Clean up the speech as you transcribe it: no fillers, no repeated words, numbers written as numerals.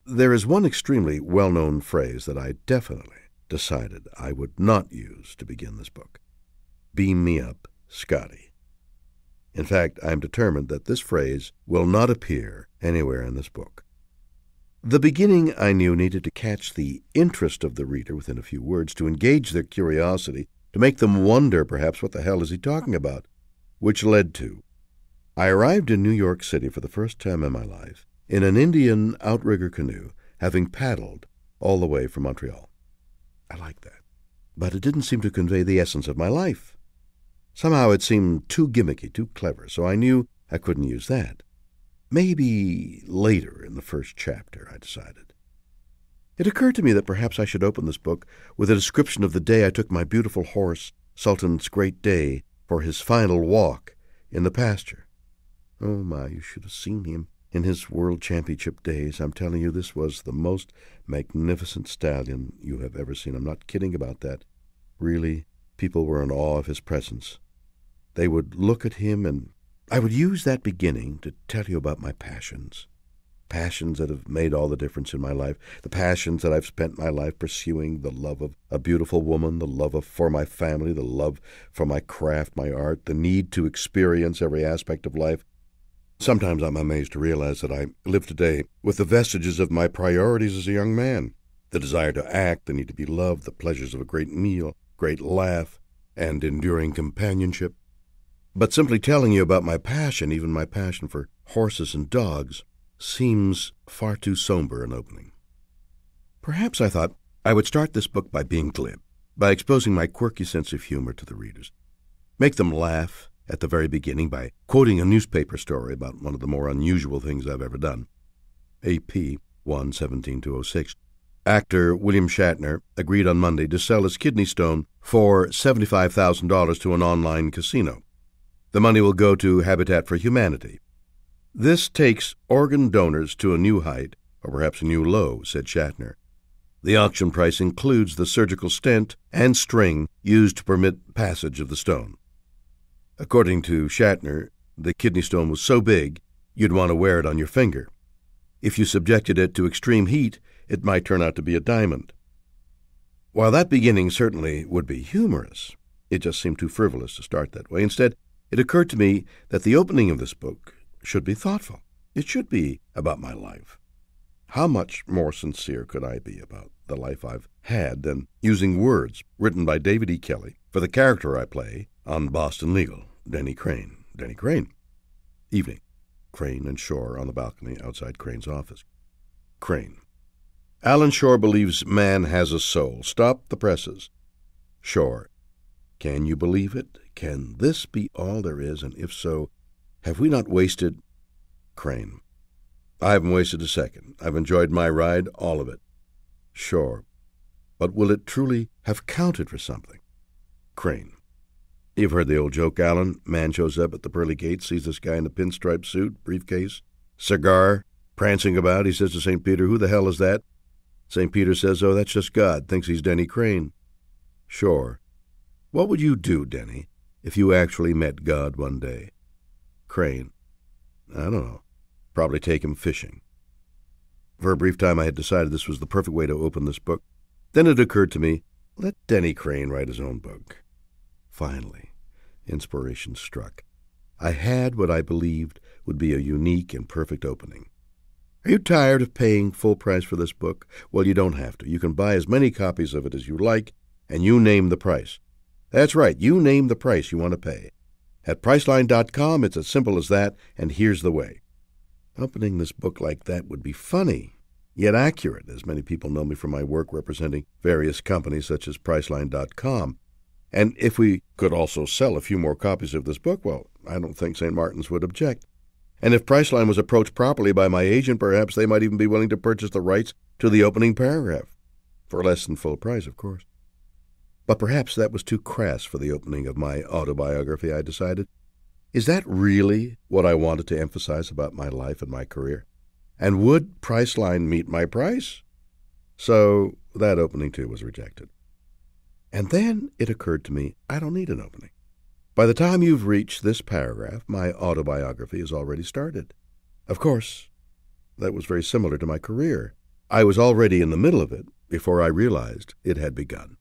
There is one extremely well-known phrase that I definitely decided I would not use to begin this book. Beam me up, Scotty. In fact, I am determined that this phrase will not appear anywhere in this book. The beginning, I knew, needed to catch the interest of the reader within a few words, to engage their curiosity, to make them wonder, perhaps, what the hell is he talking about, which led to, I arrived in New York City for the first time in my life in an Indian outrigger canoe, having paddled all the way from Montreal. I liked that, but it didn't seem to convey the essence of my life. Somehow it seemed too gimmicky, too clever, so I knew I couldn't use that. Maybe later in the first chapter, I decided. It occurred to me that perhaps I should open this book with a description of the day I took my beautiful horse, Sultan's Great Day, for his final walk in the pasture. Oh my, you should have seen him in his World Championship days. I'm telling you, this was the most magnificent stallion you have ever seen. I'm not kidding about that. Really, people were in awe of his presence. They would look at him, and I would use that beginning to tell you about my passions. Passions that have made all the difference in my life. The passions that I've spent my life pursuing. The love of a beautiful woman, the love for my family, the love for my craft, my art, the need to experience every aspect of life. Sometimes I'm amazed to realize that I live today with the vestiges of my priorities as a young man. The desire to act, the need to be loved, the pleasures of a great meal, great laugh, and enduring companionship. But simply telling you about my passion, even my passion for horses and dogs, seems far too somber an opening. Perhaps I thought I would start this book by being glib, by exposing my quirky sense of humor to the readers. Make them laugh at the very beginning by quoting a newspaper story about one of the more unusual things I've ever done. AP 1/17/206. Actor William Shatner agreed on Monday to sell his kidney stone for $75,000 to an online casino. The money will go to Habitat for Humanity. This takes organ donors to a new height, or perhaps a new low, said Shatner. The auction price includes the surgical stent and string used to permit passage of the stone. According to Shatner, the kidney stone was so big you'd want to wear it on your finger. If you subjected it to extreme heat, it might turn out to be a diamond. While that beginning certainly would be humorous, it just seemed too frivolous to start that way. Instead, it occurred to me that the opening of this book should be thoughtful. It should be about my life. How much more sincere could I be about the life I've had than using words written by David E. Kelley for the character I play on Boston Legal, Denny Crane. Denny Crane. Evening. Crane and Shore on the balcony outside Crane's office. Crane. Alan Shore believes man has a soul. Stop the presses. Shore. Can you believe it? Can this be all there is? And if so, have we not wasted... Crane. I haven't wasted a second. I've enjoyed my ride, all of it. Shore. But will it truly have counted for something? Crane. You've heard the old joke, Alan. Man shows up at the pearly gates, sees this guy in a pinstripe suit, briefcase, cigar, prancing about. He says to St. Peter, "Who the hell is that?" St. Peter says, "Oh, that's just God. Thinks he's Denny Crane." Shore. What would you do, Denny, if you actually met God one day? Crane. I don't know. Probably take him fishing. For a brief time I had decided this was the perfect way to open this book. Then it occurred to me, let Denny Crane write his own book. Finally, inspiration struck. I had what I believed would be a unique and perfect opening. Are you tired of paying full price for this book? Well, you don't have to. You can buy as many copies of it as you like, and you name the price. That's right, you name the price you want to pay. At Priceline.com, it's as simple as that, and here's the way. Opening this book like that would be funny, yet accurate, as many people know me from my work representing various companies such as Priceline.com. And if we could also sell a few more copies of this book, well, I don't think St. Martin's would object. And if Priceline was approached properly by my agent, perhaps they might even be willing to purchase the rights to the opening paragraph. For less than full price, of course. But perhaps that was too crass for the opening of my autobiography, I decided. Is that really what I wanted to emphasize about my life and my career? And would Priceline meet my price? So that opening, too, was rejected. And then it occurred to me, I don't need an opening. By the time you've reached this paragraph, my autobiography is already started. Of course, that was very similar to my career. I was already in the middle of it before I realized it had begun.